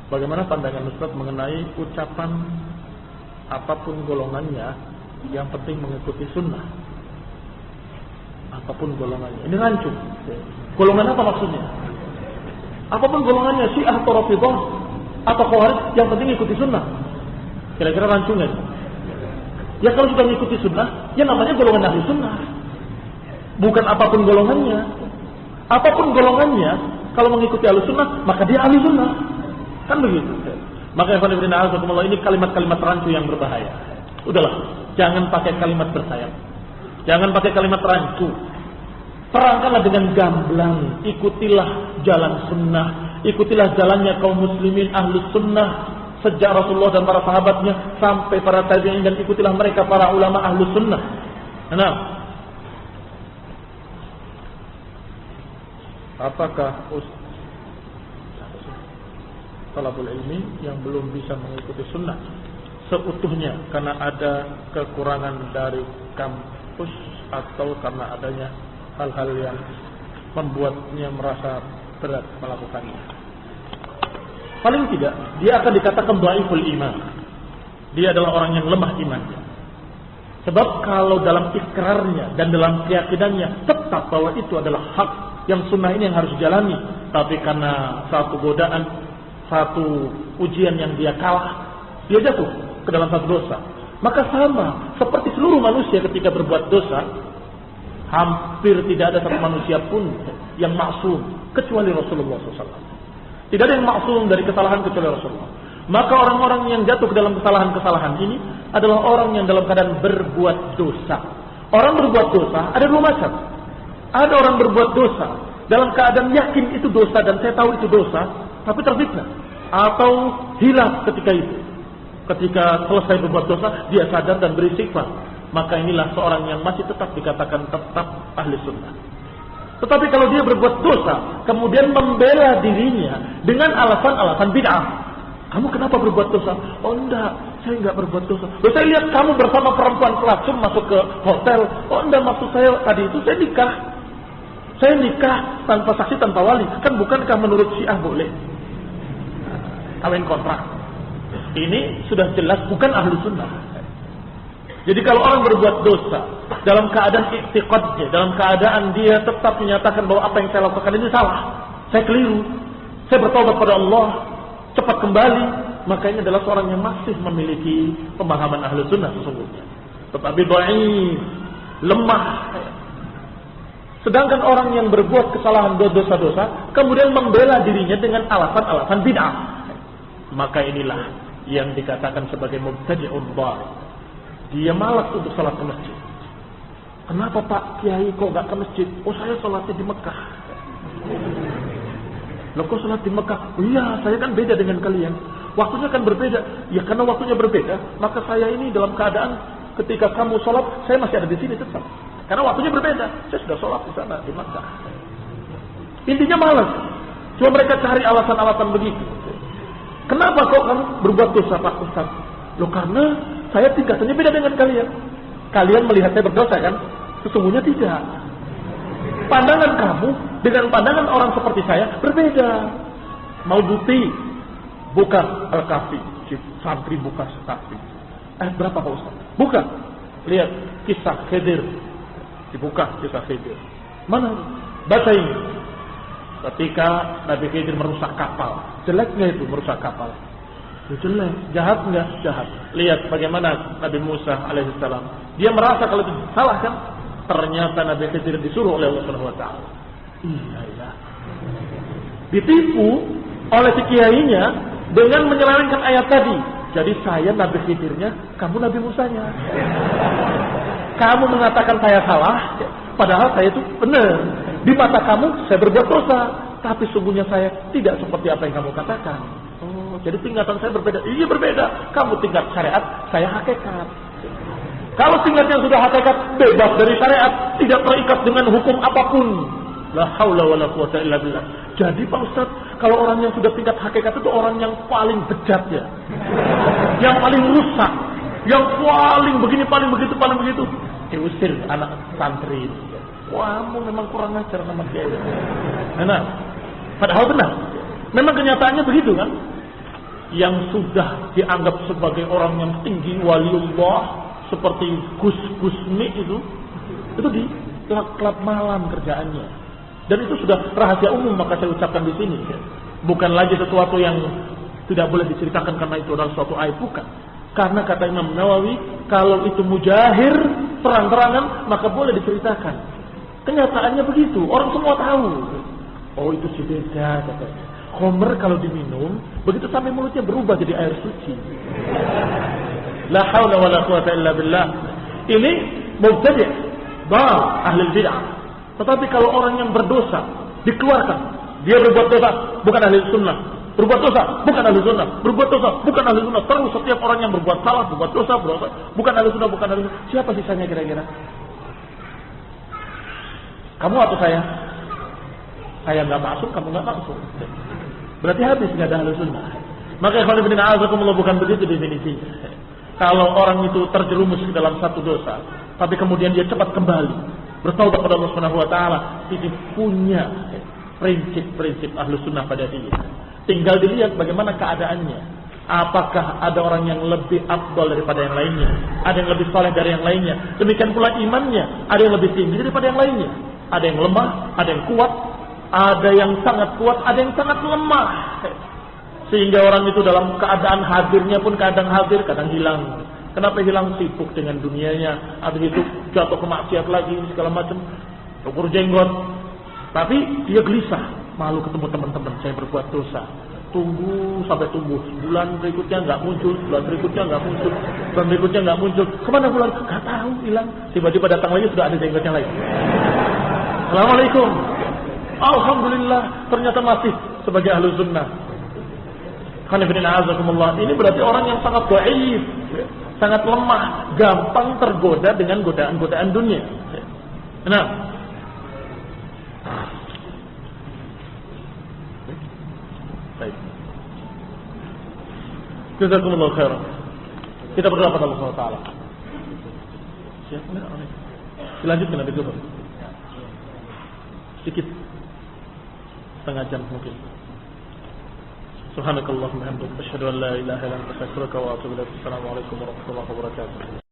Bagaimana pandangan Ustaz mengenai ucapan apapun golongannya, yang penting mengikuti sunnah. Apapun golongannya. Ini rancu. Golongan apa maksudnya? Apapun golongannya, Syiah atau Rafidhah atau Khawarij, yang penting ikuti sunnah. Kira-kira rancu nggak? Ya kalau sudah mengikuti sunnah, ya namanya golongan ahli sunnah. Bukan apapun golongannya. Apapun golongannya, kalau mengikuti ahli sunnah, maka dia ahli sunnah. Kan begitu. Maka ini kalimat-kalimat rancu yang berbahaya. Udahlah, jangan pakai kalimat bersayap. Jangan pakai kalimat rancu. Terangkanlah dengan gamblang. Ikutilah jalan sunnah. Ikutilah jalannya kaum muslimin ahli sunnah. Sejak Rasulullah dan para sahabatnya sampai para tabi'in, dan ikutilah mereka para ulama ahli sunnah. Nah, apakah talabul ilmi yang belum bisa mengikuti sunnah seutuhnya karena ada kekurangan dari kampus atau karena adanya hal-hal yang membuatnya merasa berat melakukannya? Paling tidak dia akan dikatakan dhaiful iman. Dia adalah orang yang lemah imannya. Sebab kalau dalam ikrarnya dan dalam keyakinannya tetap bahwa itu adalah hak, yang sunnah ini yang harus dijalani, tapi karena satu godaan, satu ujian yang dia kalah, dia jatuh ke dalam satu dosa. Maka sama seperti seluruh manusia ketika berbuat dosa, hampir tidak ada satu manusia pun yang maksum kecuali Rasulullah SAW. Tidak ada yang maksum dari kesalahan kecuali Rasulullah. Maka orang-orang yang jatuh ke dalam kesalahan-kesalahan ini adalah orang yang dalam keadaan berbuat dosa. Orang berbuat dosa ada dua macam. Ada orang berbuat dosa dalam keadaan yakin itu dosa dan saya tahu itu dosa, tapi terfitnah atau hilang ketika itu. Ketika selesai berbuat dosa, dia sadar dan beristighfar. Maka inilah seorang yang masih tetap dikatakan tetap ahli sunnah. Tetapi kalau dia berbuat dosa, kemudian membela dirinya dengan alasan-alasan bid'ah. Kamu kenapa berbuat dosa? Oh enggak, saya enggak berbuat dosa. Loh, saya lihat kamu bersama perempuan pelacur masuk ke hotel. Oh enggak, maksud saya tadi itu saya nikah. Saya nikah tanpa saksi, tanpa wali. Kan bukankah menurut Syiah boleh kawin kontrak? Ini sudah jelas bukan ahli sunnah. Jadi kalau orang berbuat dosa dalam keadaan i'tiqadnya, dalam keadaan dia tetap menyatakan bahwa apa yang saya lakukan ini salah, saya keliru, saya bertobat pada Allah, cepat kembali, maka ini adalah seorang yang masih memiliki pemahaman ahli sunnah sesungguhnya. Tetapi dhaif, lemah. Sedangkan orang yang berbuat kesalahan dosa-dosa kemudian membela dirinya dengan alasan-alasan bid'ah, maka inilah yang dikatakan sebagai mubtadi'un dhal. Dia malas untuk salat ke masjid. Kenapa Pak Kiai kok gak ke masjid? Oh saya salatnya di Mekah. Loh kok salat di Mekah? Oh, iya, saya kan beda dengan kalian. Waktunya kan berbeda. Ya karena waktunya berbeda, maka saya ini dalam keadaan ketika kamu salat, saya masih ada di sini tetap. Karena waktunya berbeda. Saya sudah salat di sana di Mekah. Intinya malas. Cuma mereka cari alasan-alasan begitu. Kenapa kok kamu berbuat dosa Pak Ustaz? Loh karena saya tingkatannya beda dengan kalian. Kalian melihat saya berdosa kan? Sesungguhnya tidak. Pandangan kamu dengan pandangan orang seperti saya berbeda. Mau bukti? Buka Al-Kahfi. Santri buka Al-Kahfi. Berapa Pak Ustaz? Buka. Lihat kisah Khidir. Dibuka kisah Khidir. Mana? Baca ini. Ketika Nabi Khidir merusak kapal. Jeleknya itu merusak kapal. Jelek, jahat enggak? Jahat. Lihat bagaimana Nabi Musa alaihissalam. Dia merasa kalau itu salah kan? Ternyata Nabi Khidir disuruh oleh Allah Subhanahu wa taala. Iya. Ditipu oleh si kiainya dengan menyelewengkan ayat tadi. Jadi saya Nabi Khidirnya, kamu Nabi Musanya. Kamu mengatakan saya salah, padahal saya itu benar. Di mata kamu saya berbuat dosa, tapi sungguhnya saya tidak seperti apa yang kamu katakan. Jadi tingkatan saya berbeda. Iya berbeda. Kamu tingkat syariat, saya hakikat. Kalau tingkatnya sudah hakikat, bebas dari syariat, tidak terikat dengan hukum apapun. La haula wala quwata illa billah. Jadi Pak Ustaz, kalau orang yang sudah tingkat hakikat itu orang yang paling bejat ya. Yang paling rusak, yang paling begini, paling begitu, paling begitu. Diusir anak santri. Wah, kamu memang kurang ajar sama dia. Nah, padahal benar. Memang kenyataannya begitu kan? yang sudah dianggap sebagai orang yang tinggi waliullah seperti Gus Gusmi itu di klub malam kerjaannya. Dan itu sudah rahasia umum, maka saya ucapkan di sini. Bukan lagi sesuatu yang tidak boleh diceritakan karena itu adalah suatu aib, bukan. Karena kata Imam Nawawi, kalau itu mujahir, terang-terangan, maka boleh diceritakan. Kenyataannya begitu, orang semua tahu. Oh itu sih beda katanya. Khamr kalau diminum, begitu sampai mulutnya berubah jadi air suci. La haula wala quwata illa billah. Ini mubtadi', ahli bid'ah. Tetapi kalau orang yang berdosa dikeluarkan, dia berbuat dosa, bukan ahli sunnah. Berbuat dosa, bukan ahli sunnah. Berbuat dosa, bukan ahli sunnah. Terus setiap orang yang berbuat salah, berbuat dosa, bukan ahli sunnah, bukan ahli sunnah. Siapa sisanya kira-kira? Kamu atau saya? Saya nggak masuk, kamu nggak masuk. Berarti habis nggak ada ahli sunnah. Maka ikhwan fillah a'azakumullah, bukan begitu definisinya. Kalau orang itu terjerumus ke dalam satu dosa, tapi kemudian dia cepat kembali bertaubat kepada Allah Subhanahu wa taala, ini punya prinsip-prinsip ahlu sunnah pada diri. Tinggal dilihat bagaimana keadaannya. Apakah ada orang yang lebih afdal daripada yang lainnya, ada yang lebih saleh dari yang lainnya. Demikian pula imannya, ada yang lebih tinggi daripada yang lainnya. Ada yang lemah, ada yang kuat, ada yang sangat kuat, ada yang sangat lemah. Sehingga orang itu dalam keadaan hadirnya pun kadang hadir, kadang hilang. Kenapa hilang? Sibuk dengan dunianya. Habis itu jatuh ke maksiat lagi, segala macam, ukur jenggot. Tapi dia gelisah, malu ketemu teman-teman, saya berbuat dosa. Tunggu sampai tumbuh, bulan berikutnya nggak muncul, bulan berikutnya nggak muncul, bulan berikutnya nggak muncul. Kemana bulan? Nggak tahu, hilang. Tiba-tiba datang lagi sudah ada jenggotnya lagi. Assalamualaikum. Alhamdulillah, ternyata masih sebagai ahlu sunnah. Ini berarti orang yang sangat dhaif, sangat lemah, gampang tergoda dengan godaan-godaan dunia. Nah, baik. Jazakumullah khairan. Kita berdoa kepada Allah Subhanahu wa taala. Dilanjutkan lebih dulu. Sedikit, setengah jam mungkin. Subhanakallahumma wa bihamdika asyhadu an la ilaha illa anta astaghfiruka wa atubu ilaik. Assalamualaikum warahmatullahi wabarakatuh.